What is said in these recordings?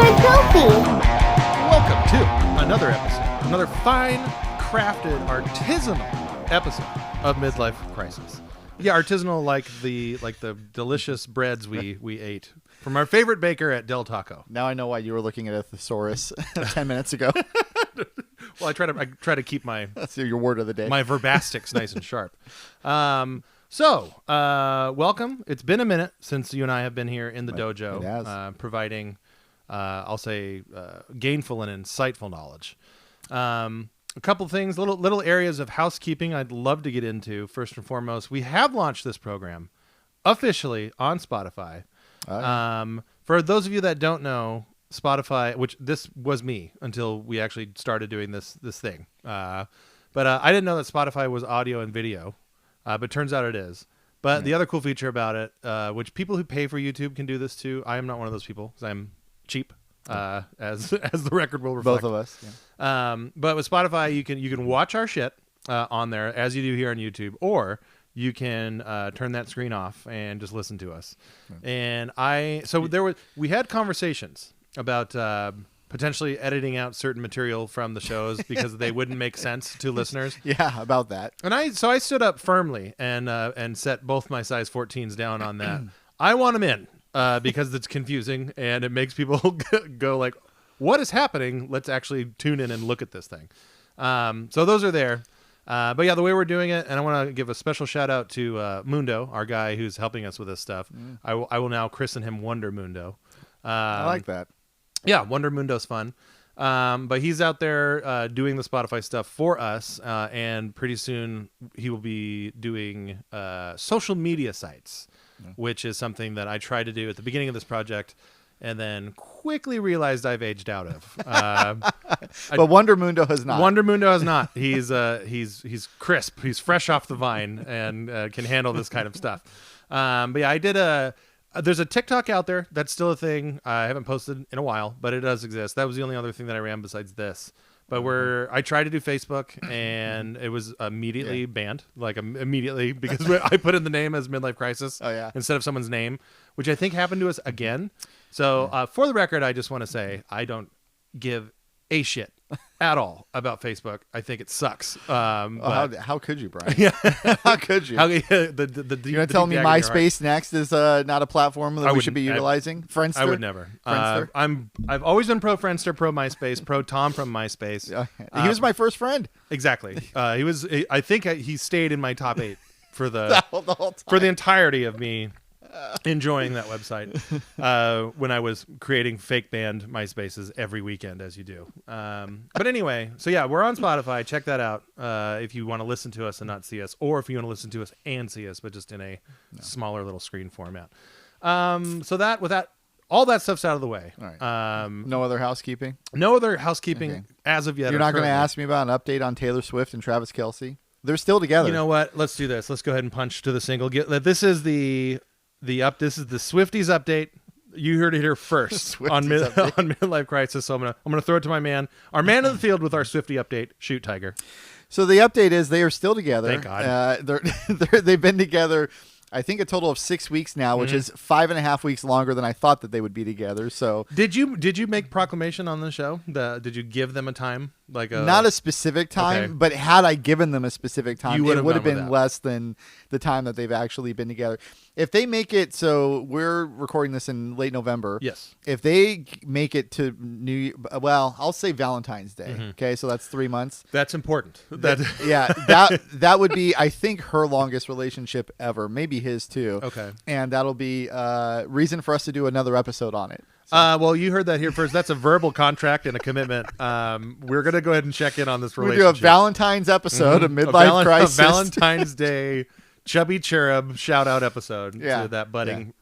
a trophy. Welcome to another episode, another fine, crafted, artisanal episode of Midlife Krisis. Yeah, artisanal like the delicious breads we ate from our favorite baker at Del Taco. Now I know why you were looking at a thesaurus 10 minutes ago. Well, I try to keep my That's your word of the day. my verbastics nice and sharp. Welcome. It's been a minute since you and I have been here in the dojo, it has. providing, I'll say, gainful and insightful knowledge. A couple things, little areas of housekeeping I'd love to get into. First and foremost, we have launched this program officially on Spotify. For those of you that don't know, Spotify, which this was me until we actually started doing this thing. But I didn't know that Spotify was audio and video, but turns out it is. But the other cool feature about it, which people who pay for YouTube can do this too. I am not one of those people because I'm cheap, as the record will reflect. Both of us. Yeah. But with Spotify, you can watch our shit on there as you do here on YouTube, or you can turn that screen off and just listen to us. And we had conversations about potentially editing out certain material from the shows because they wouldn't make sense to listeners. Yeah, about that. And I stood up firmly and set both my size 14s down on that. I want them in because it's confusing and it makes people go like, what is happening? Let's actually tune in and look at this thing. So those are there. But yeah, the way we're doing it, and I want to give a special shout out to Mundo, our guy who's helping us with this stuff. I will now christen him Wonder Mundo. I like that. Yeah, Wonder Mundo's fun. But he's out there doing the Spotify stuff for us, and pretty soon he will be doing social media sites, which is something that I tried to do at the beginning of this project and then quickly realized I've aged out of. But Wonder Mundo has not. Wonder Mundo has not. He's crisp. He's fresh off the vine and can handle this kind of stuff. But yeah, there's a TikTok out there that's still a thing. I haven't posted in a while, but it does exist. That was the only other thing that I ran besides this. But I tried to do Facebook and it was immediately banned, immediately, because I put in the name as Midlife Krisis instead of someone's name, which I think happened to us again. So for the record, I just want to say I don't give a shit at all about Facebook. I think it sucks. How could you, Brian? Yeah. How could you? You're You're going to tell me MySpace next is not a platform that we should be utilizing? Friendster? I would never. Friendster? I've always been pro Friendster, pro MySpace, pro Tom from MySpace. He was my first friend. Exactly. I think he stayed in my top 8 for the whole time. For the entirety of me enjoying that website when I was creating fake band MySpaces every weekend, as you do. But anyway, so yeah, we're on Spotify. Check that out if you want to listen to us and not see us, or if you want to listen to us and see us, but just in a smaller little screen format. So that with that, all that stuff's out of the way. All right. No other housekeeping? No other housekeeping as of yet. You're not going to ask me about an update on Taylor Swift and Travis Kelce? They're still together. You know what? Let's do this. Let's go ahead and punch to the single. This is this is the Swifties update. You heard it here first on Midlife Krisis. So I'm gonna throw it to my man, our man of the field with our Swiftie update. Shoot, Tiger. So the update is they are still together. Thank God. They've been together, I think, a total of 6 weeks now, which is 5.5 weeks longer than I thought that they would be together. So did you make proclamation on the show? Did you give them a time? Not a specific time, but had I given them a specific time, it would have been less than the time that they've actually been together. If they make it, so we're recording this in late November. Yes. If they make it to I'll say Valentine's Day. Okay, so that's 3 months. That's important. That would be, I think, her longest relationship ever. Maybe his too. Okay. And that'll be reason for us to do another episode on it. So. Well, you heard that here first. That's a verbal contract and a commitment. We're going to go ahead and check in on this relationship. We do a Valentine's episode of Midlife Krisis. A Valentine's Day chubby cherub shout out episode to that budding,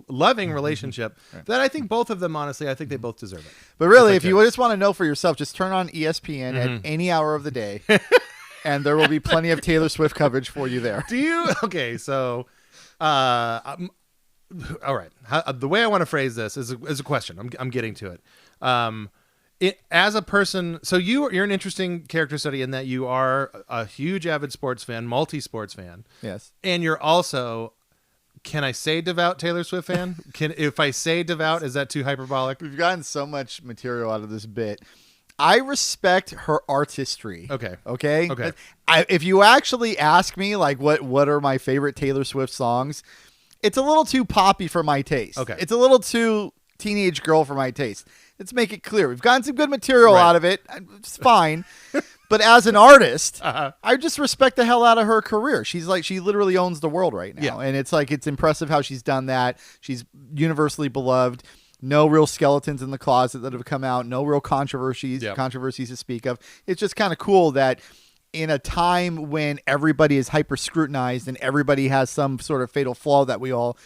loving relationship that I think both of them, honestly, I think they both deserve it. But really, if you just want to know for yourself, just turn on ESPN at any hour of the day, and there will be plenty of Taylor Swift coverage for you there. Do you? Okay, so... all right. The way I want to phrase this is a question. I'm getting to it. As a person, so you're an interesting character study in that you are a huge avid sports fan, multi-sports fan. Yes. And you're also Can I say devout Taylor Swift fan? If I say devout, is that too hyperbolic? We've gotten so much material out of this bit. I respect her artistry. Okay. If you actually ask me, like, what are my favorite Taylor Swift songs, it's a little too poppy for my taste. Okay. It's a little too teenage girl for my taste. Let's make it clear. We've gotten some good material out of it. It's fine. But as an artist, I just respect the hell out of her career. She literally owns the world right now. Yeah. And it's impressive how she's done that. She's universally beloved. No real skeletons in the closet that have come out. No real controversies to speak of. It's just kind of cool that in a time when everybody is hyper scrutinized and everybody has some sort of fatal flaw that we all,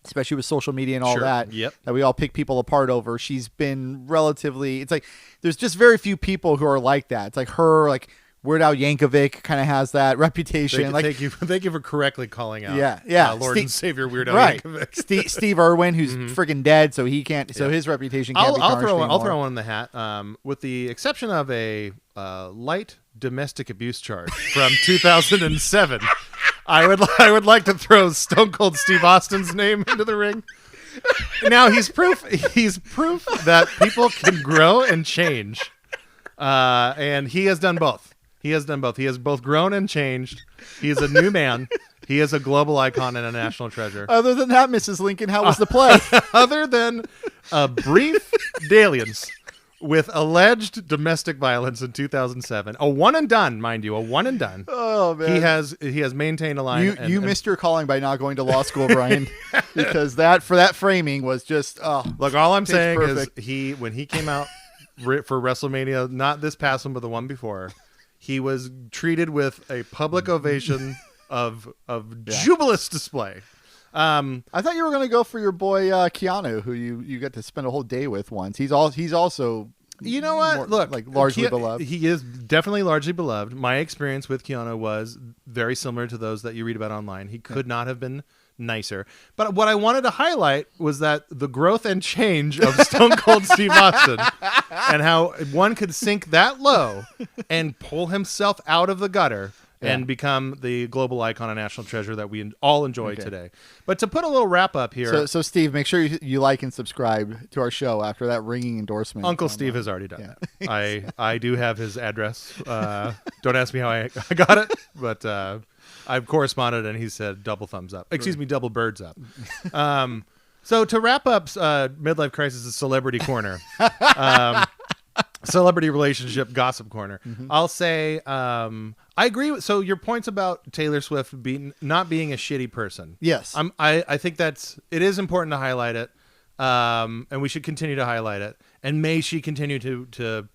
especially with social media and all that we all pick people apart over, she's been relatively, it's like there's just very few people who are like that. It's like her, like Weird Al Yankovic kind of has that reputation. Thank you for correctly calling out. Lord and Savior Weird Al Yankovic. Steve Irwin, who's freaking dead, so he can't. So his reputation can't be tarnished anymore. I'll throw one in the hat. With the exception of a light domestic abuse charge from 2007, I would like to throw Stone Cold Steve Austin's name into the ring. Now he's proof that people can grow and change, and he has done both. He has both grown and changed. He is a new man. He is a global icon and a national treasure. Other than that, Mrs. Lincoln, how was the play? Other than a brief dalliance with alleged domestic violence in 2007, a one and done, mind you, a one and done. Oh man, he has maintained a line. You missed your calling by not going to law school, Brian, because that framing was just look. All I'm saying perfect. Is when he came out for WrestleMania, not this past one, but the one before. He was treated with a public ovation of jubilous display. I thought you were going to go for your boy Keanu, who you got to spend a whole day with once. He's also you know what? Look, largely beloved. He is definitely largely beloved. My experience with Keanu was very similar to those that you read about online. He could not have been nicer. But what I wanted to highlight was that the growth and change of Stone Cold Steve Austin and how one could sink that low and pull himself out of the gutter and become the global icon and national treasure that we all enjoy today. But to put a little wrap up here. So Steve, make sure you like and subscribe to our show after that ringing endorsement. Uncle Steve has already done that. I do have his address. Don't ask me how I got it, but I've corresponded and he said double thumbs up. Excuse me, double birds up. So to wrap up Midlife Krisis' Celebrity Corner, celebrity relationship gossip corner, I'll say I agree with your points about Taylor Swift not being a shitty person. Yes. I think it is important to highlight it, and we should continue to highlight it. And may she continue to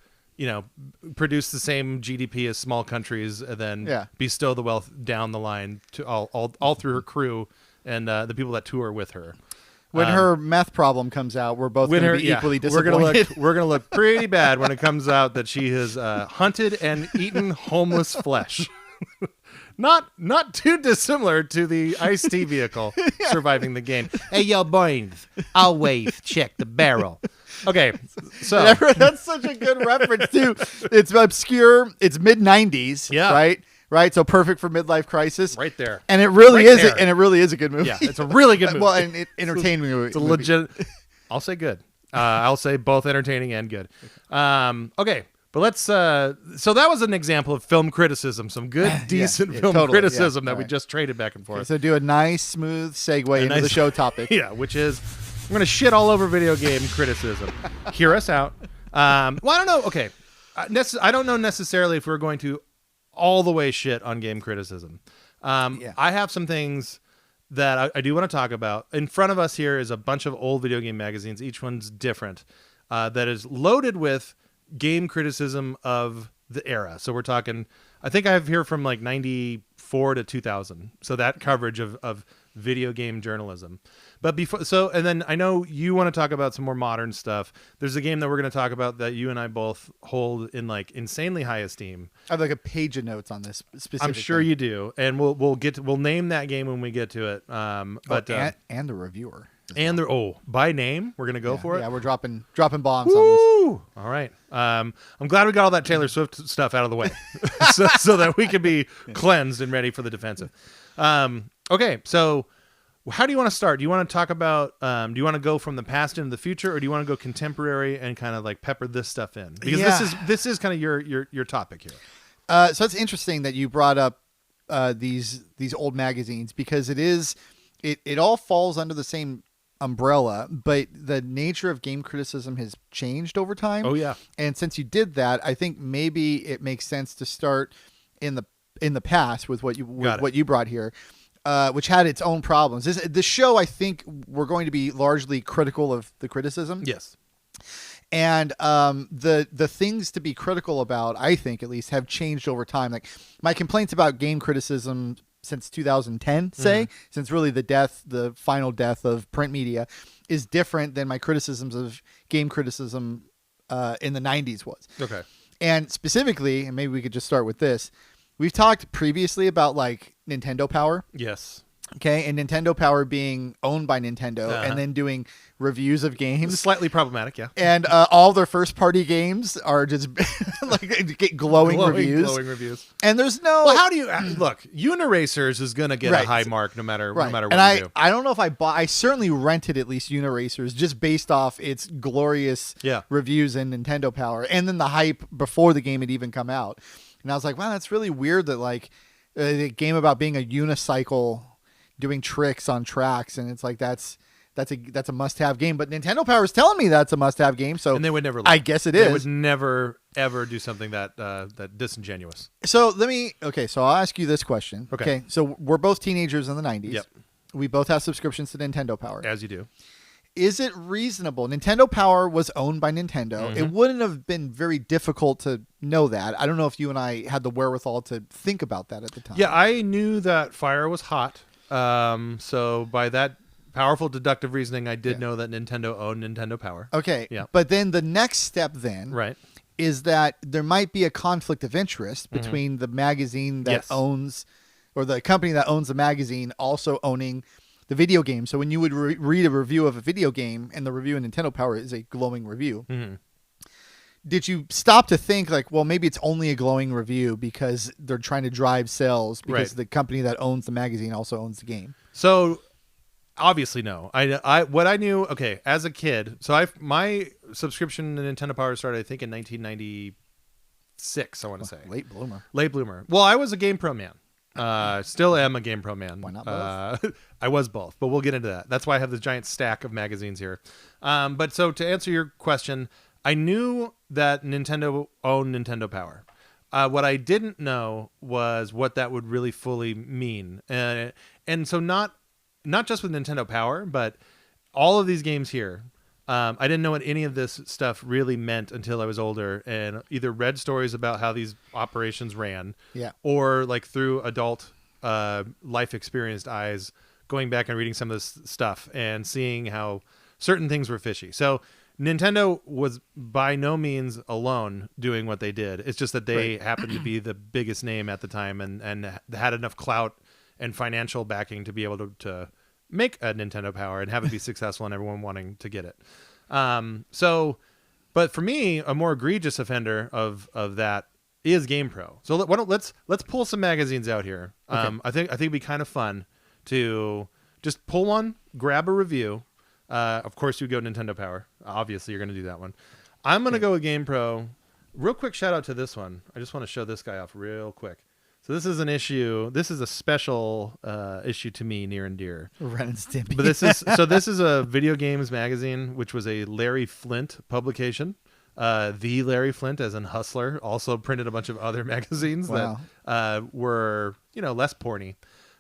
produce the same GDP as small countries, and then bestow the wealth down the line to all through her crew and the people that tour with her. When her meth problem comes out, we're both going to be equally disappointed. We're going to look pretty bad when it comes out that she has hunted and eaten homeless flesh. Not too dissimilar to the Ice-T vehicle surviving the game. Hey, yo, boys, I'll wave. Check the barrel. Okay, so that's such a good reference too. It's obscure. It's mid-90s, right? So perfect for Midlife Krisis, right there. And it really is. And it really is a good movie. Yeah, it's a really good movie. Well, and entertaining movie. It's a legit. I'll say good. I'll say both entertaining and good. Okay, but let's. So that was an example of film criticism. Some good, decent film criticism that we just traded back and forth. Okay, so do a nice, smooth segue into the show topic. Which is. I'm going to shit all over video game criticism. Hear us out. Well, I don't know. Okay. I don't know necessarily if we're going to all the way shit on game criticism. I have some things that I do want to talk about. In front of us here is a bunch of old video game magazines. Each one's different. That is loaded with game criticism of the era. So we're talking, I think I have here from like 94 to 2000. So that coverage of video game journalism. But and then I know you want to talk about some more modern stuff. There's a game that we're going to talk about that you and I both hold in like insanely high esteem. I have like a page of notes on this specific. I'm sure you do, and we'll name that game when we get to it. But and the reviewer and by name we're going to go for it. Yeah, we're dropping bombs on this. All right. I'm glad we got all that Taylor Swift stuff out of the way, so that we can be cleansed and ready for the defensive. Okay, so how do you want to start? Do you want to talk about? Do you want to go from the past into the future, or do you want to go contemporary and kind of like pepper this stuff in? Because this is kind of your topic here. So it's interesting that you brought up these old magazines, because it all falls under the same umbrella, but the nature of game criticism has changed over time. Oh yeah. And since you did that, I think maybe it makes sense to start in the past with what you brought here, which had its own problems. This show, I think, we're going to be largely critical of the criticism. Yes. And the things to be critical about, I think at least, have changed over time. Like my complaints about game criticism since 2010, since really the final death of print media, is different than my criticisms of game criticism in the 90s was. Okay. And specifically, and maybe we could just start with this, we've talked previously about like Nintendo Power. Yes. Okay, and Nintendo Power being owned by Nintendo and then doing reviews of games. Slightly problematic, yeah. And all their first-party games are just like glowing reviews. Glowing reviews. And there's no... Well, how do you... Look, Uniracers is going to get a high mark no matter what and you do. I don't know if I certainly rented at least Uniracers just based off its glorious reviews in Nintendo Power. And then the hype before the game had even come out. And I was like, wow, that's really weird that like a game about being a unicycle... doing tricks on tracks, and it's like that's a must-have game. But Nintendo Power is telling me that's a must-have game, so and they would never. I guess it is. They would never ever do something that disingenuous. So So I'll ask you this question. Okay. So we're both teenagers in the 90s. Yep. We both have subscriptions to Nintendo Power. As you do. Is it reasonable? Nintendo Power was owned by Nintendo. Mm-hmm. It wouldn't have been very difficult to know that. I don't know if you and I had the wherewithal to think about that at the time. Yeah, I knew that fire was hot. So by that powerful deductive reasoning, I did know that Nintendo owned Nintendo Power. Okay. Yeah. But then the next step is that there might be a conflict of interest between the magazine that owns, or the company that owns the magazine also owning the video game. So when you would read a review of a video game and the review in Nintendo Power is a glowing review, did you stop to think like, well, maybe it's only a glowing review because they're trying to drive sales because the company that owns the magazine also owns the game? So obviously no. What I knew, as a kid, so my subscription to Nintendo Power started I think in 1996, I want to say. Late bloomer. Well, I was a Game Pro man. Still am a Game Pro man. Why not both? I was both, but we'll get into that. That's why I have this giant stack of magazines here. But so to answer your question, I knew that Nintendo owned Nintendo Power. What I didn't know was what that would really fully mean. And so not just with Nintendo Power, but all of these games here, I didn't know what any of this stuff really meant until I was older and either read stories about how these operations ran or like through adult life experienced eyes, going back and reading some of this stuff and seeing how certain things were fishy. So Nintendo was by no means alone doing what they did. It's just that they happened to be the biggest name at the time and had enough clout and financial backing to be able to make a Nintendo Power and have it be successful and everyone wanting to get it. But for me, a more egregious offender of that is GamePro. So let's pull some magazines out here. I think it'd be kind of fun to just pull one, grab a review. Of course, you go Nintendo Power. Obviously, you're going to do that one. I'm going to go with GamePro. Real quick shout out to this one. I just want to show this guy off real quick. So this is an issue. This is a special issue to me, near and dear. Ren and Stimpy. But this is a video games magazine, which was a Larry Flint publication. The Larry Flint, as in Hustler, also printed a bunch of other magazines that were less porny.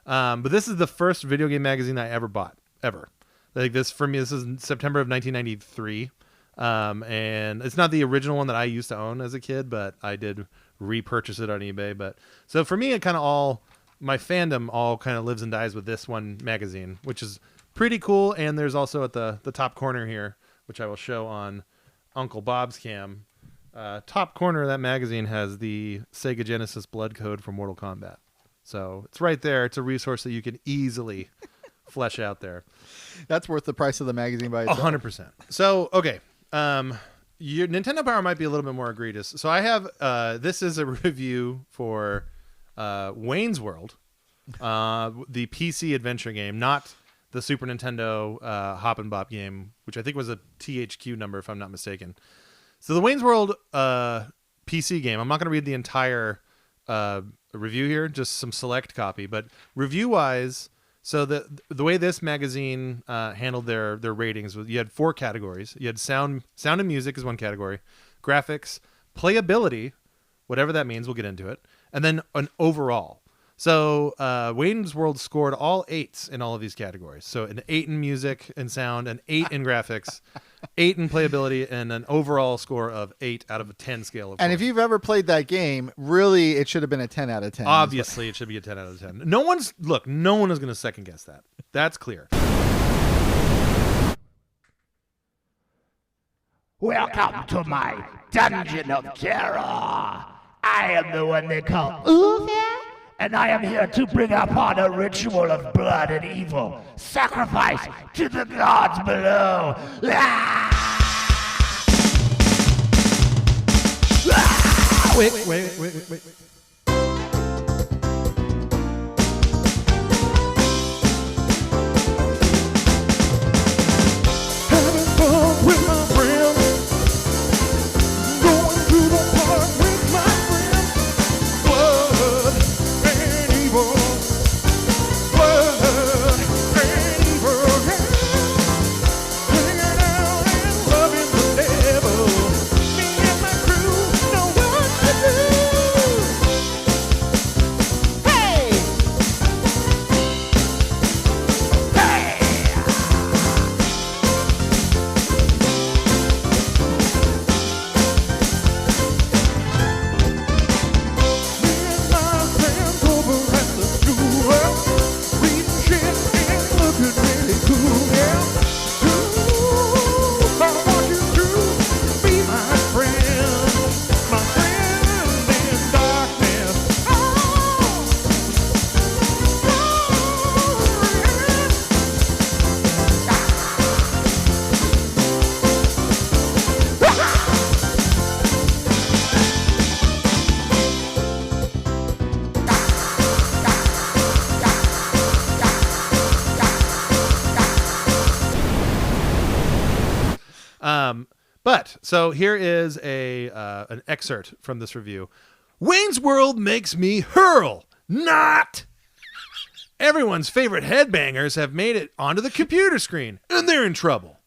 But this is the first video game magazine I ever bought, ever. Like this for me, this is September of 1993. And it's not the original one that I used to own as a kid, but I did repurchase it on eBay. But so for me, it kind of my fandom all kind of lives and dies with this one magazine, which is pretty cool. And there's also at the top corner here, which I will show on Uncle Bob's cam. Top corner of that magazine has the Sega Genesis blood code for Mortal Kombat. So it's right there. It's a resource that you can easily flesh out there. That's worth the price of the magazine by itself. 100%. So, okay. Your Nintendo Power might be a little bit more egregious. So I have, this is a review for Wayne's World, the PC adventure game, not the Super Nintendo Hop and Bop game, which I think was a THQ number if I'm not mistaken. So the Wayne's World PC game, I'm not going to read the entire review here, just some select copy, but review-wise, so the way this magazine handled their ratings was you had 4 categories. You had sound and music is one category, graphics, playability, whatever that means, we'll get into it, and then an overall. So Wayne's World scored all 8s in all of these categories. So an 8 in music and sound, an 8 in graphics, 8 in playability, and an overall score of 8 out of a 10 scale. And if you've ever played that game, really, it should have been a 10 out of 10. Obviously, it should be a 10 out of 10. No one is going to second guess that. That's clear. Welcome to my dungeon of terror. I am the one they call Uwe, and I am here to bring upon a ritual of blood and evil, sacrifice to the gods below. Wait. Having fun with my friends, going to the park with my friends. Blood and evil, blood and evil, hanging out and loving the devil. Me and my crew know what to do. Hey! Hey! My friends over at the school, reading shit and looking really cool, yeah. Ooh, I want you to be my friend in darkness. But so here is an excerpt from this review. Wayne's World makes me hurl, not. Everyone's favorite headbangers have made it onto the computer screen, and they're in trouble.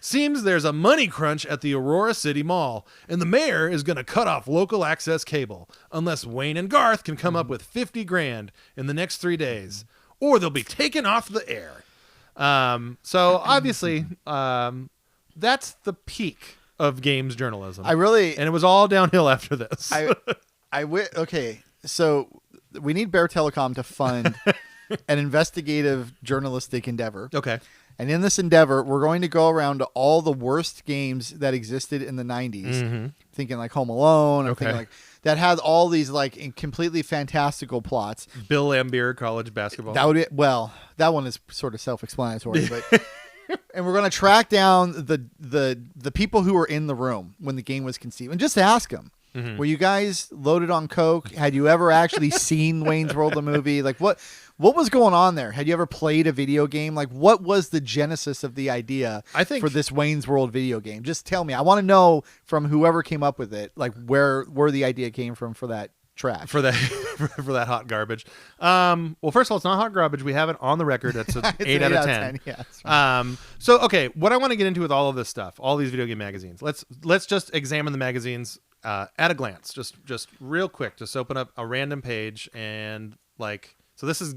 Seems there's a money crunch at the Aurora City Mall, and the mayor is going to cut off local access cable unless Wayne and Garth can come up with 50 grand in the next 3 days, or they'll be taken off the air. So obviously, that's the peak of games journalism. And it was all downhill after this. Okay, so we need Bear Telecom to fund an investigative journalistic endeavor. Okay. And in this endeavor, we're going to go around to all the worst games that existed in the 90s. Thinking like Home Alone. I'm thinking like that had all these like completely fantastical plots. Bill Laimbeer, college basketball. That one is sort of self-explanatory, but and we're going to track down the people who were in the room when the game was conceived and just ask them. Were you guys loaded on coke? Had you ever actually seen Wayne's World the movie? Like what was going on there? Had you ever played a video game? Like what was the genesis of the idea for this Wayne's World video game? Just tell me. I want to know from whoever came up with it, like where the idea came from for that track. For that for that hot garbage. Well, first of all, it's not hot garbage. We have it on the record. It's an 8 out of 10. Yeah, that's right. So okay, what I want to get into with all of this stuff, all these video game magazines. Let's just examine the magazines at a glance, just real quick. Just open up a random page and so this is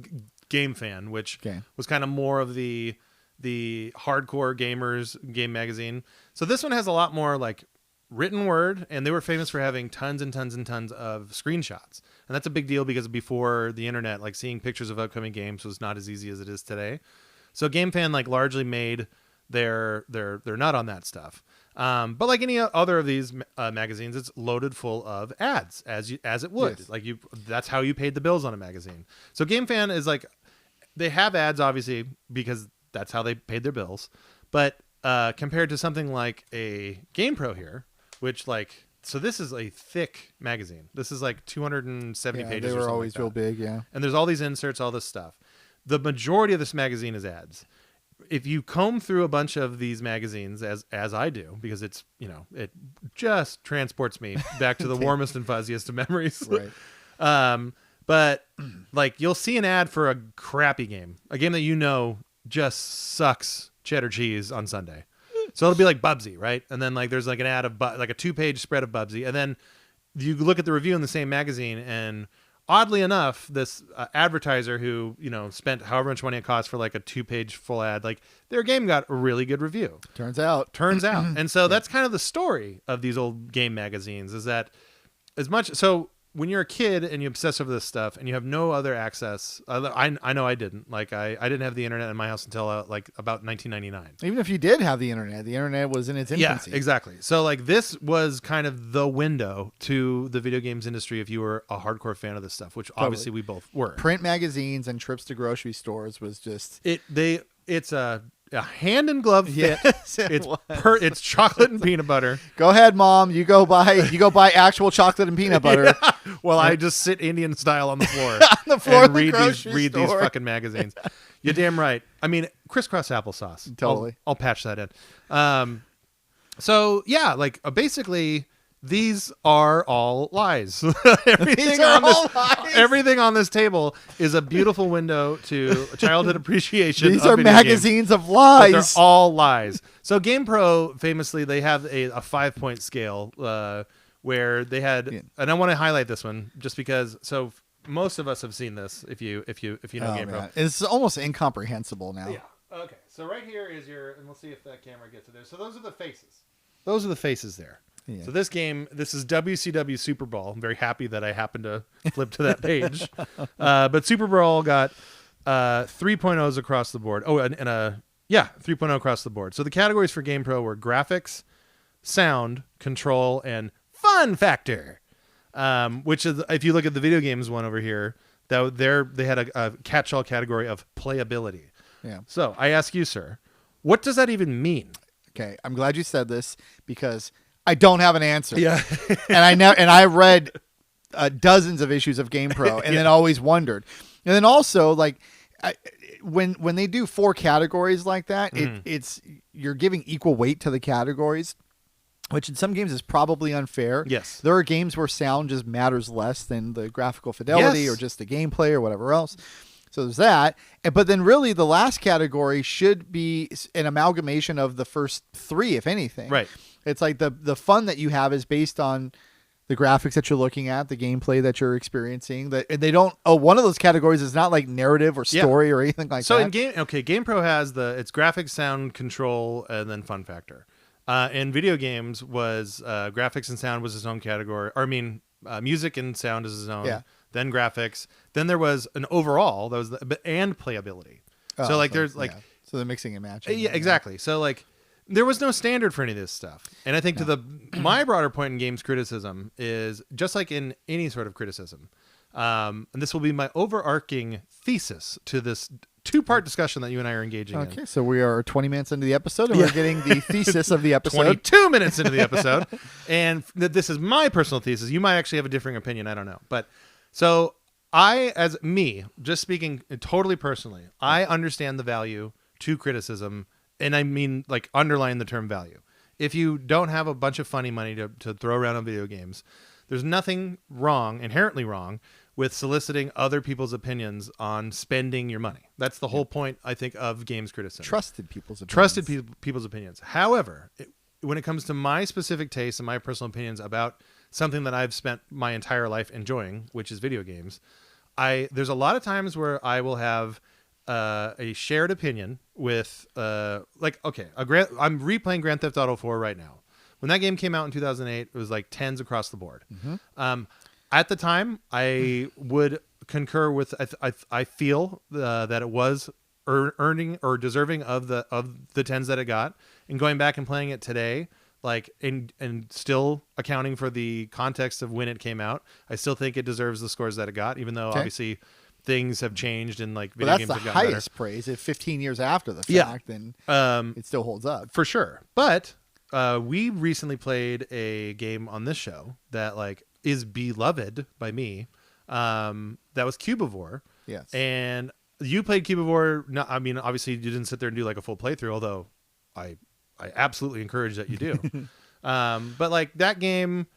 Game Fan, which was kind of more of the hardcore gamers game magazine. So this one has a lot more like written word, and they were famous for having tons and tons and tons of screenshots. And that's a big deal because before the internet, like seeing pictures of upcoming games was not as easy as it is today. So Game Fan largely made their nut on that stuff. But like any other of these magazines, it's loaded full of ads as it would. Yes. That's how you paid the bills on a magazine. So Game Fan is they have ads obviously because that's how they paid their bills. But compared to something like a GamePro here, which so this is a thick magazine. This is 270 pages. They were always real big, yeah. And there's all these inserts, all this stuff. The majority of this magazine is ads. if you comb through a bunch of these magazines as I do, because it's, it just transports me back to the warmest and fuzziest of memories. Right. But like you'll see an ad for a crappy game, a game that just sucks cheddar cheese on Sunday. So it'll be like Bubsy, right? And then like there's like an ad of like a 2-page spread of Bubsy, and then you look at the review in the same magazine, and oddly enough, this advertiser who spent however much money it cost for like a 2-page full ad, like their game got a really good review. Turns out, and so that's kind of the story of these old game magazines. Is that so? When you're a kid and you obsess over this stuff and you have no other access, I know I didn't. Like I didn't have the internet in my house until like about 1999. Even if you did have the internet was in its infancy. Yeah, exactly. So like this was kind of the window to the video games industry if you were a hardcore fan of this stuff, which obviously we both were. Print magazines and trips to grocery stores was just it's a hand in glove fit. Yes, It's chocolate and peanut butter. Go ahead, Mom. You go buy actual chocolate and peanut butter. Yeah. Well, I just sit Indian style on the floor on the floor and of the read these fucking magazines. You're damn right. I mean, crisscross applesauce. Totally. I'll patch that in. So yeah, like basically. These are all lies. Everything on this table is a beautiful window to childhood appreciation. These are magazines of lies. They're all lies. So GamePro, famously, they have a 5-point scale where they had, and I want to highlight this one just because. So most of us have seen this. If you know GamePro, man. It's almost incomprehensible now. Yeah. Okay. So right here is and we'll see if that camera gets it there. So those are the faces. Those are the faces there. Yeah. So this is WCW Super Bowl. I'm very happy that I happened to flip to that page. But Super Bowl got 3.0s across the board. Oh, and 3.0 across the board. So the categories for GamePro were graphics, sound, control, and fun factor. Which is, if you look at the video games one over here, they had a catch-all category of playability. Yeah. So I ask you, sir, what does that even mean? Okay, I'm glad you said this because I don't have an answer. Yeah. and I read dozens of issues of GamePro and then always wondered. And then also like when they do 4 categories like that, it's you're giving equal weight to the categories, which in some games is probably unfair. Yes. There are games where sound just matters less than the graphical fidelity or just the gameplay or whatever else. So there's that. But then really the last category should be an amalgamation of the first 3, if anything. Right. It's like the fun that you have is based on the graphics that you're looking at, the gameplay that you're experiencing. And they don't. One of those categories is not like narrative or story or anything like that. So GamePro has it's graphics, sound, control, and then fun factor. In video games was graphics and sound was its own category. Or I mean, music and sound is its own. Yeah. Then graphics. Then there was an overall that was and playability. So they're mixing and matching. Yeah, exactly. So like. There was no standard for any of this stuff. And I think my broader point in games criticism is just like in any sort of criticism. And this will be my overarching thesis to this 2-part discussion that you and I are engaging in. Okay, so we are 20 minutes into the episode and we're getting the thesis of the episode. 22 minutes into the episode. And this is my personal thesis. You might actually have a differing opinion. I don't know. But so just speaking totally personally, I understand the value to criticism. And I mean, like, underline the term value. If you don't have a bunch of funny money to throw around on video games, there's nothing inherently wrong, with soliciting other people's opinions on spending your money. That's the whole point, I think, of games criticism. Trusted people's opinions. People's opinions. However, when it comes to my specific tastes and my personal opinions about something that I've spent my entire life enjoying, which is video games, there's a lot of times where I will have a shared opinion with I'm replaying Grand Theft Auto 4 right now. When that game came out in 2008, it was like 10s across the board. At the time, I would concur with. I feel that it was earning or deserving of the 10s that it got. And going back and playing it today, like and still accounting for the context of when it came out, I still think it deserves the scores that it got, even though obviously things have changed and like video games have gotten better. That's the highest praise. If 15 years after the fact, then it still holds up for sure. But we recently played a game on this show that like is beloved by me. That was Cubivore. Yes. And you played Cubivore. No, I mean, obviously you didn't sit there and do like a full playthrough, although I absolutely encourage that you do. But like that game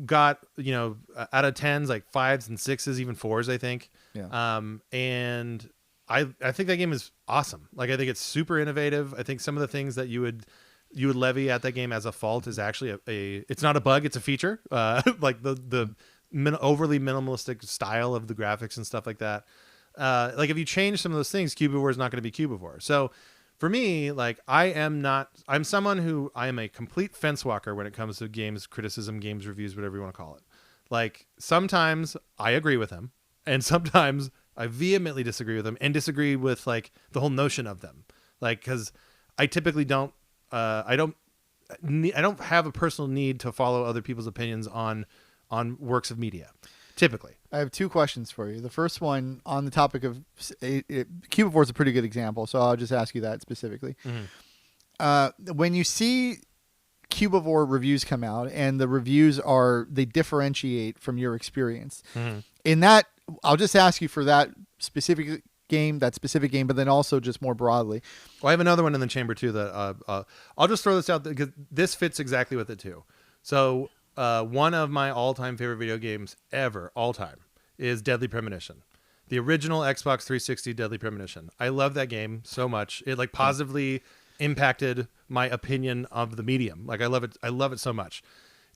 got, out of 10s, like 5s and 6s, even 4s, I think. Yeah. And I think that game is awesome. Like, I think it's super innovative. I think some of the things that you would levy at that game as a fault is actually it's not a bug, it's a feature. Like the overly minimalistic style of the graphics and stuff like that. Like if you change some of those things, Cubivore is not going to be Cubivore. So for me, like I'm someone who I am a complete fence walker when it comes to games criticism, games reviews, whatever you want to call it. Like sometimes I agree with him and sometimes I vehemently disagree with them and disagree with like the whole notion of them. Like, cause I typically don't have a personal need to follow other people's opinions on works of media. Typically. I have two questions for you. The first one on the topic of Cubivore is a pretty good example, so I'll just ask you that specifically. Mm-hmm. When you see Cubivore reviews come out and the reviews they differentiate from your experience, mm-hmm. in that, I'll just ask you for that specific game, but then also just more broadly. Well, I have another one in the chamber too that I'll just throw this out because this fits exactly with it too. So one of my all-time favorite video games ever, all time, is Deadly Premonition. The original Xbox 360 Deadly Premonition. I love that game so much. It like positively impacted my opinion of the medium. Like I love it. I love it so much.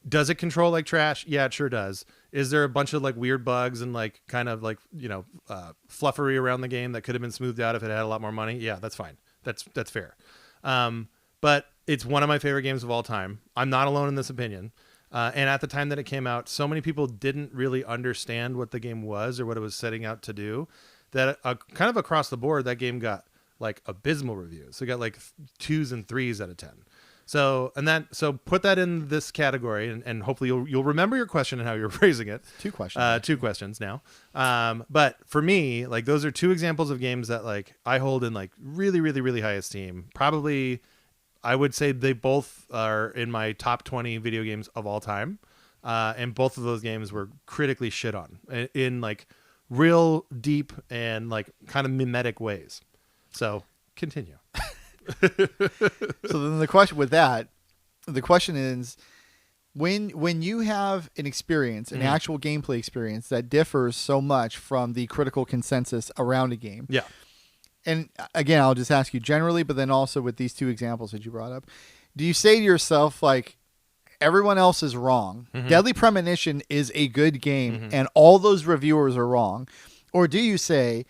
Does it control like trash? Yeah, it sure does. Is there a bunch of like weird bugs and like kind of like, fluffery around the game that could have been smoothed out if it had a lot more money? Yeah, that's fine. That's fair. But it's one of my favorite games of all time. I'm not alone in this opinion. And at the time that it came out, so many people didn't really understand what the game was or what it was setting out to do that kind of across the board, that game got like abysmal reviews. So it got like 2s and 3s out of 10. So put that in this category and hopefully you'll remember your question and how you're phrasing it. Two questions. Two questions now. But for me, like those are two examples of games that like I hold in like really, really, really high esteem. Probably I would say they both are in my top 20 video games of all time. And both of those games were critically shit on in like real deep and like kind of mimetic ways. So continue. So then the question is when you have an experience, an actual gameplay experience that differs so much from the critical consensus around a game. Yeah. And again, I'll just ask you generally, but then also with these two examples that you brought up, do you say to yourself, like, everyone else is wrong, Deadly Premonition is a good game, and all those reviewers are wrong? Or do you say,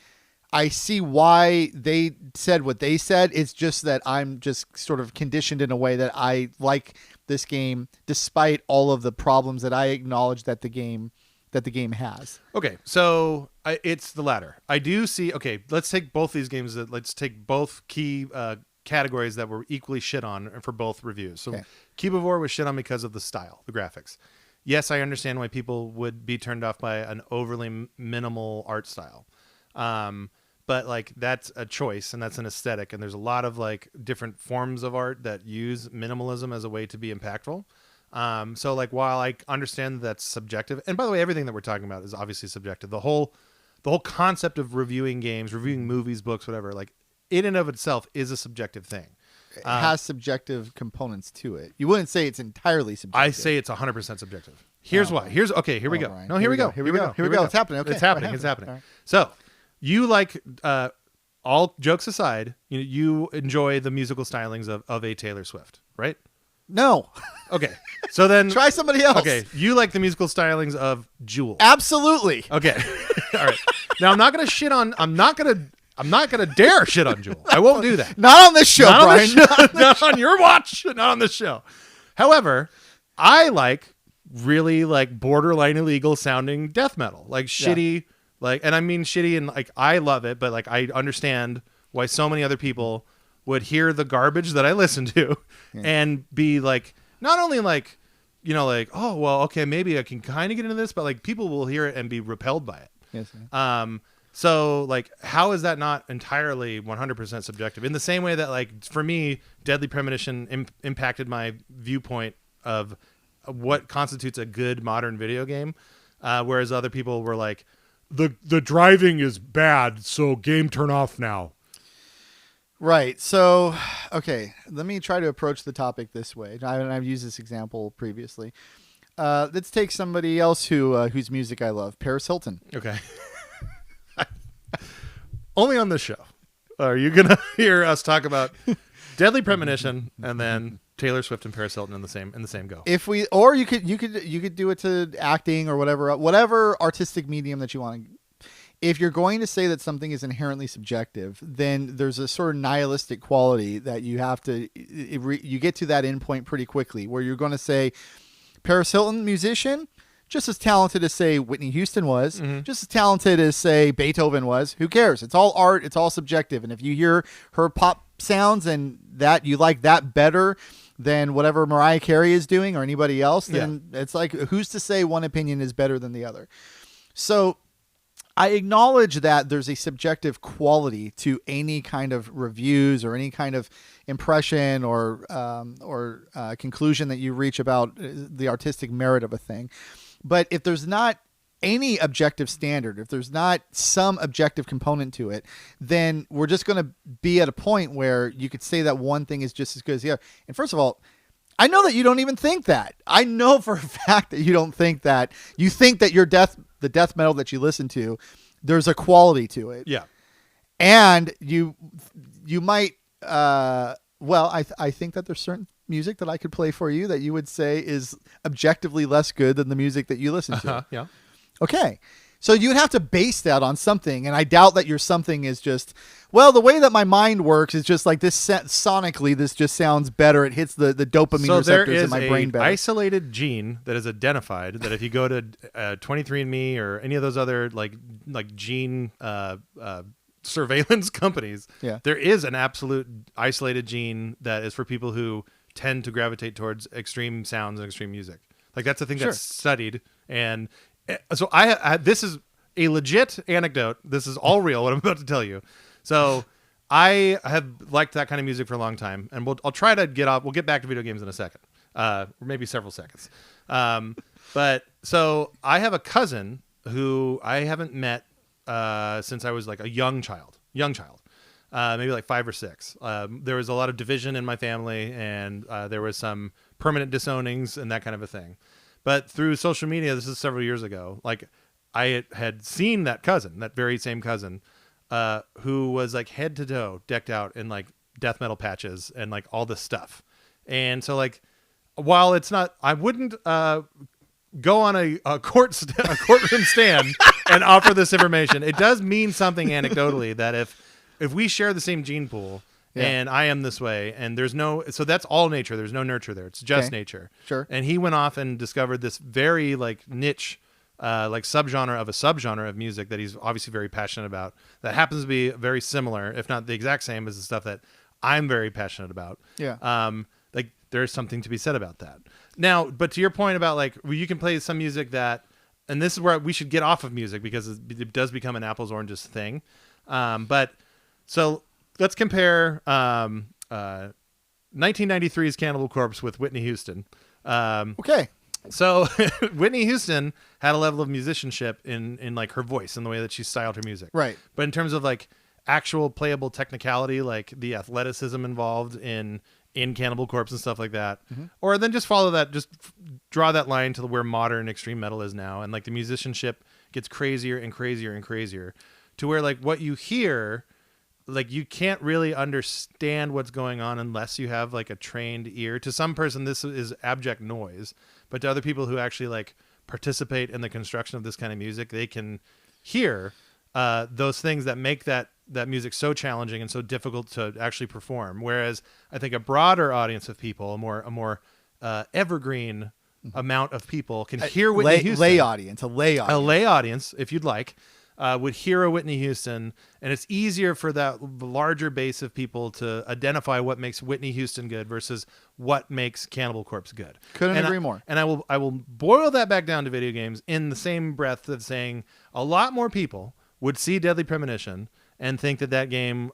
I see why they said what they said, it's just that I'm just sort of conditioned in a way that I like this game despite all of the problems that I acknowledge that the game has? Okay, so it's the latter. I do see. Okay, let's take both these games. Let's take both key categories that were equally shit on for both reviews. So, Cubivore was shit on because of the style, the graphics. Yes, I understand why people would be turned off by an overly minimal art style, but like that's a choice and that's an aesthetic. And there's a lot of like different forms of art that use minimalism as a way to be impactful. So like while I understand that's subjective, and by the way, everything that we're talking about is obviously subjective. The whole concept of reviewing games, reviewing movies, books, whatever, like in and of itself is a subjective thing. It has subjective components to it. You wouldn't say it's entirely subjective. I say it's 100% subjective. Here's why. Here we go. Right. No, here we go. Here we go. It's happening. Okay. It's happening. It's happening. Right. So you like, all jokes aside, you enjoy the musical stylings of a Taylor Swift, right? No. Okay. So then try somebody else. Okay. You like the musical stylings of Jewel. Absolutely. Okay. All right. Now I'm not going to dare shit on Jewel. I won't do that. Not on this show, Brian. Not on your watch. Not on this show. However, I like really like borderline illegal sounding death metal, like shitty, like, and I mean shitty and like, I love it, but like, I understand why so many other people would hear the garbage that I listen to and be like, not only like, like, oh, well, okay, maybe I can kind of get into this, but like people will hear it and be repelled by it. Yes. So like, how is that not entirely 100% subjective? In the same way that like, for me, Deadly Premonition impacted my viewpoint of what constitutes a good modern video game. Whereas other people were like, the driving is bad, so game turn off now. Right. So, okay, let me try to approach the topic this way. I've used this example previously. Let's take somebody else whose music I love, Paris Hilton. Okay. Only on this show are you gonna hear us talk about Deadly Premonition and then Taylor Swift and Paris Hilton in the same go. If we, or you could do it to acting or whatever artistic medium that you want. If you're going to say that something is inherently subjective, then there's a sort of nihilistic quality that you have to, you get to that endpoint pretty quickly where you're going to say Paris Hilton, musician, just as talented as, say, Whitney Houston was, just as talented as, say, Beethoven was. Who cares? It's all art. It's all subjective. And if you hear her pop sounds and that you like that better than whatever Mariah Carey is doing or anybody else, then it's like, who's to say one opinion is better than the other? So I acknowledge that there's a subjective quality to any kind of reviews or any kind of impression or conclusion that you reach about the artistic merit of a thing. But if there's not any objective standard, if there's not some objective component to it, then we're just going to be at a point where you could say that one thing is just as good as the other. And first of all, I know that you don't even think that. I know for a fact that you don't think that. You think that the death metal that you listen to, there's a quality to it. Yeah. And you might, I think that there's certain music that I could play for you that you would say is objectively less good than the music that you listen to. Yeah. Okay. So you would have to base that on something. And I doubt that your something is just, well, the way that my mind works is just like this sonically, this just sounds better. It hits the dopamine receptors in my brain better. There is an isolated gene that is identified that if you go to 23andMe or any of those other like gene surveillance companies, there is an absolute isolated gene that is for people who tend to gravitate towards extreme sounds and extreme music. Like that's a thing that's studied. And so I this is a legit anecdote. This is all real, what I'm about to tell you. So I have liked that kind of music for a long time, and I'll try to get off. We'll get back to video games in a second, or maybe several seconds. But so I have a cousin who I haven't met since I was like a young child, maybe like 5 or 6. There was a lot of division in my family, and there was some permanent disownings and that kind of a thing. But through social media, this is several years ago, like I had seen that cousin, that very same cousin, who was like head to toe decked out in like death metal patches and like all this stuff. And so like, while it's not, I wouldn't go on a courtroom stand and offer this information. It does mean something anecdotally that if we share the same gene pool, and I am this way, and so that's all nature. There's no nurture there. It's just nature. Sure. And he went off and discovered this very like niche, like subgenre of music that he's obviously very passionate about. That happens to be very similar, if not the exact same, as the stuff that I'm very passionate about. Yeah. Like there's something to be said about that. Now, but to your point about like, well, you can play some music that, and this is where we should get off of music because it does become an apples oranges thing. But so. Let's compare 1993's Cannibal Corpse with Whitney Houston. Okay. So Whitney Houston had a level of musicianship in like her voice and the way that she styled her music. Right. But in terms of like actual playable technicality, like the athleticism involved in Cannibal Corpse and stuff like that, or then just follow that, just draw that line to where modern extreme metal is now. And like the musicianship gets crazier and crazier and crazier to where like what you hear, like you can't really understand what's going on unless you have like a trained ear. To some person, this is abject noise, but to other people who actually like participate in the construction of this kind of music, they can hear those things that make that music so challenging and so difficult to actually perform. Whereas I think a broader audience of people, a more evergreen amount of people can hear Whitney Houston. A lay audience, if you'd like. Would hear a Whitney Houston, and it's easier for that larger base of people to identify what makes Whitney Houston good versus what makes Cannibal Corpse good. Couldn't agree more. And I will boil that back down to video games in the same breath of saying a lot more people would see Deadly Premonition and think that game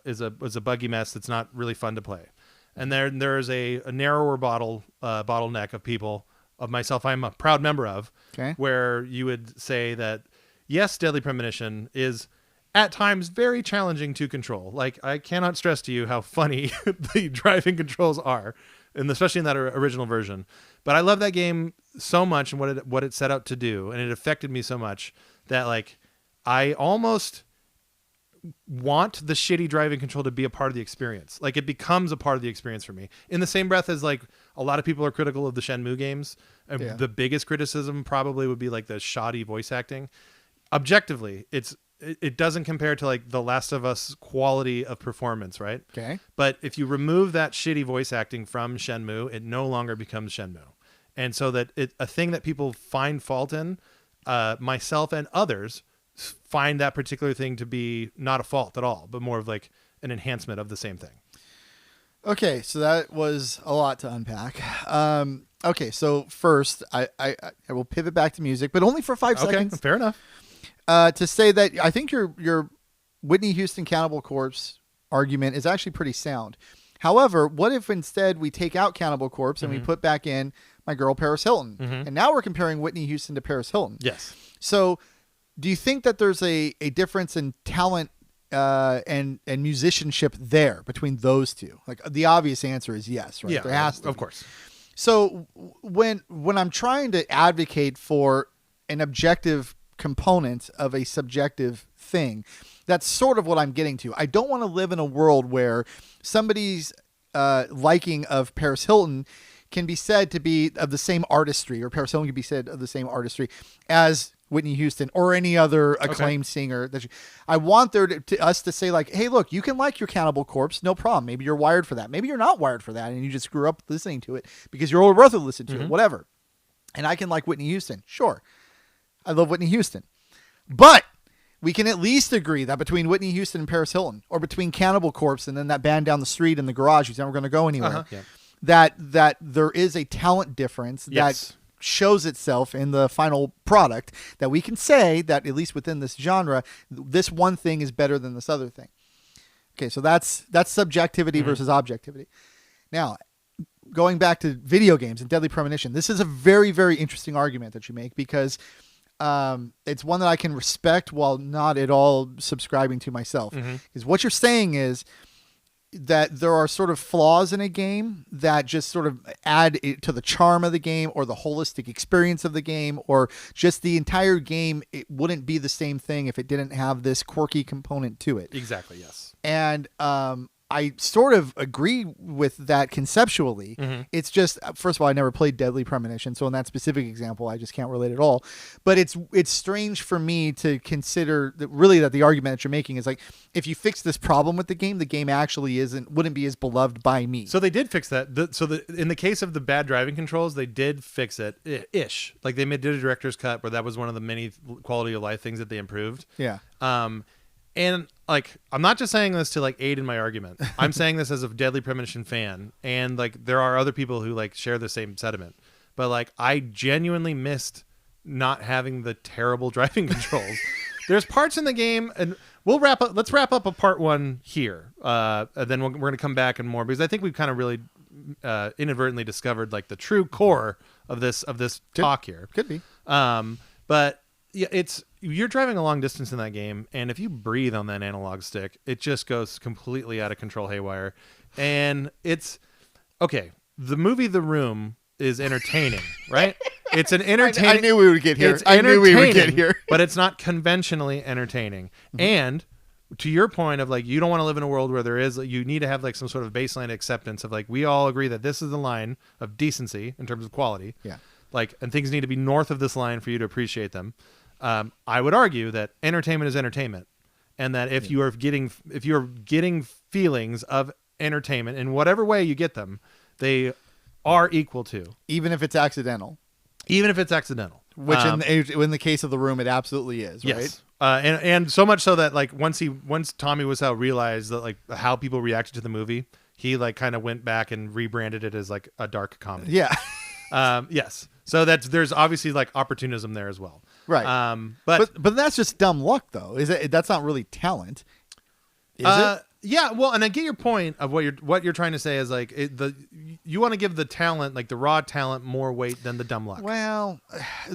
is a buggy mess that's not really fun to play. And there is a narrower bottleneck of people, of myself I'm a proud member of, where you would say that yes, Deadly Premonition is at times very challenging to control. Like, I cannot stress to you how funny the driving controls are, and especially in that original version. But I love that game so much and what it set out to do, and it affected me so much that like I almost want the shitty driving control to be a part of the experience. Like, it becomes a part of the experience for me. In the same breath as like a lot of people are critical of the Shenmue games. The biggest criticism probably would be like the shoddy voice acting. Objectively, it doesn't compare to like the Last of Us quality of performance, right? Okay. But if you remove that shitty voice acting from Shenmue, it no longer becomes Shenmue. And so that a thing that people find fault in, myself and others find that particular thing to be not a fault at all, but more of like an enhancement of the same thing. Okay, so that was a lot to unpack. Okay, so first, I will pivot back to music, but only for 5 seconds. Okay, fair enough. To say that I think your Whitney Houston Cannibal Corpse argument is actually pretty sound. However, what if instead we take out Cannibal Corpse and we put back in my girl Paris Hilton? And now we're comparing Whitney Houston to Paris Hilton. Yes. So do you think that there's a difference in talent and musicianship there between those two? Like, the obvious answer is yes, right? Yeah, there has to of be. course. So when I'm trying to advocate for an objective component of a subjective thing, that's sort of what I'm getting to. I don't want to live in a world where somebody's liking of Paris Hilton can be said to be of the same artistry, or Paris Hilton can be said of the same artistry as Whitney Houston or any other acclaimed singer. I want us to say like, hey, look, you can like your Cannibal Corpse, no problem. Maybe you're wired for that. Maybe you're not wired for that, and you just grew up listening to it because your older brother listened to it, whatever. And I can like Whitney Houston. Sure. I love Whitney Houston. But we can at least agree that between Whitney Houston and Paris Hilton, or between Cannibal Corpse and then that band down the street in the garage who's never going to go anywhere, that there is a talent difference that shows itself in the final product, that we can say that at least within this genre, this one thing is better than this other thing. Okay, so that's subjectivity versus objectivity. Now, going back to video games and Deadly Premonition, this is a very, very interesting argument that you make, because it's one that I can respect while not at all subscribing to myself. Because what you're saying is that there are sort of flaws in a game that just sort of add to the charm of the game, or the holistic experience of the game, or just the entire game. It wouldn't be the same thing if it didn't have this quirky component to it. Exactly. Yes. And I sort of agree with that conceptually. It's just, first of all, I never played Deadly Premonition, so in that specific example, I just can't relate at all. But it's strange for me to consider that really that the argument that you're making is like, if you fix this problem with the game actually wouldn't be as beloved by me. So they did fix that. In the case of the bad driving controls, they did fix it ish. Like, did a director's cut where that was one of the many quality of life things that they improved. Yeah. And like, I'm not just saying this to like aid in my argument. I'm saying this as a Deadly Premonition fan, and like there are other people who like share the same sentiment. But like, I genuinely missed not having the terrible driving controls. There's parts in the game, and let's wrap up a part one here. And then we're going to come back and more, because I think we've kind of really inadvertently discovered like the true core of this talk here. Could be. But yeah, you're driving a long distance in that game, and if you breathe on that analog stick, it just goes completely out of control haywire. And it's okay. The movie The Room is entertaining, right? It's an entertaining. I knew we would get here. But it's not conventionally entertaining. And to your point of like, you don't want to live in a world where you need to have like some sort of baseline acceptance of like, we all agree that this is the line of decency in terms of quality. Yeah. Like, and things need to be north of this line for you to appreciate them. I would argue that entertainment is entertainment, and that if you are getting feelings of entertainment in whatever way you get them, they are equal to, even if it's accidental. Which in the case of The Room, it absolutely is, right? Yes. And so much so that like once Tommy Wiseau realized that like how people reacted to the movie, he like kind of went back and rebranded it as like a dark comedy. Yeah. Yes. So there's obviously like opportunism there as well. Right. But that's just dumb luck, though. Is it? That's not really talent, is it? Yeah, well, and I get your point of what you're trying to say is like you want to give the talent, like the raw talent, more weight than the dumb luck. Well,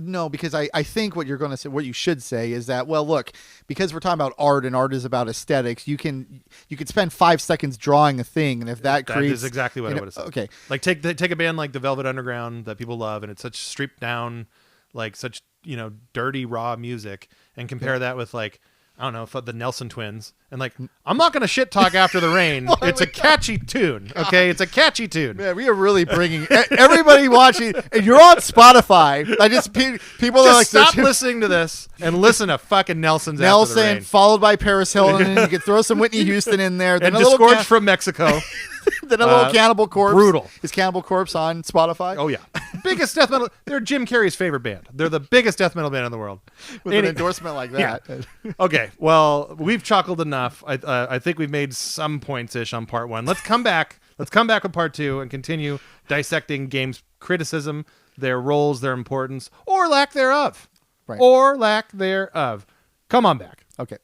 no, because I think what you're going to say, what you should say is that, well, look, because we're talking about art and art is about aesthetics, you can spend 5 seconds drawing a thing, and if that creates, that is exactly what I would have said. Okay, like take a band like the Velvet Underground that people love, and it's such stripped down, like such dirty raw music, and compare that with like, I don't know, the Nelson Twins. And like, I'm not going to shit talk After the Rain. It's a catchy tune. Okay. It's a catchy tune. Man, we are really bringing everybody watching, and you're on Spotify. People are like, stop listening to this and listen to fucking After the Rain. Followed by Paris Hilton. You can throw some Whitney Houston in there. Then and Disgorged from Mexico. Then a little Cannibal Corpse. Brutal. Is Cannibal Corpse on Spotify? Oh, yeah. Biggest death metal. They're Jim Carrey's favorite band. They're the biggest death metal band in the world. With an endorsement like that. Yeah. Okay. Well, we've chuckled enough. I think we've made some points-ish on part 1. Let's come back. Let's come back with part 2 and continue dissecting games criticism, their roles, their importance, or lack thereof. Right. Or lack thereof. Come on back. Okay.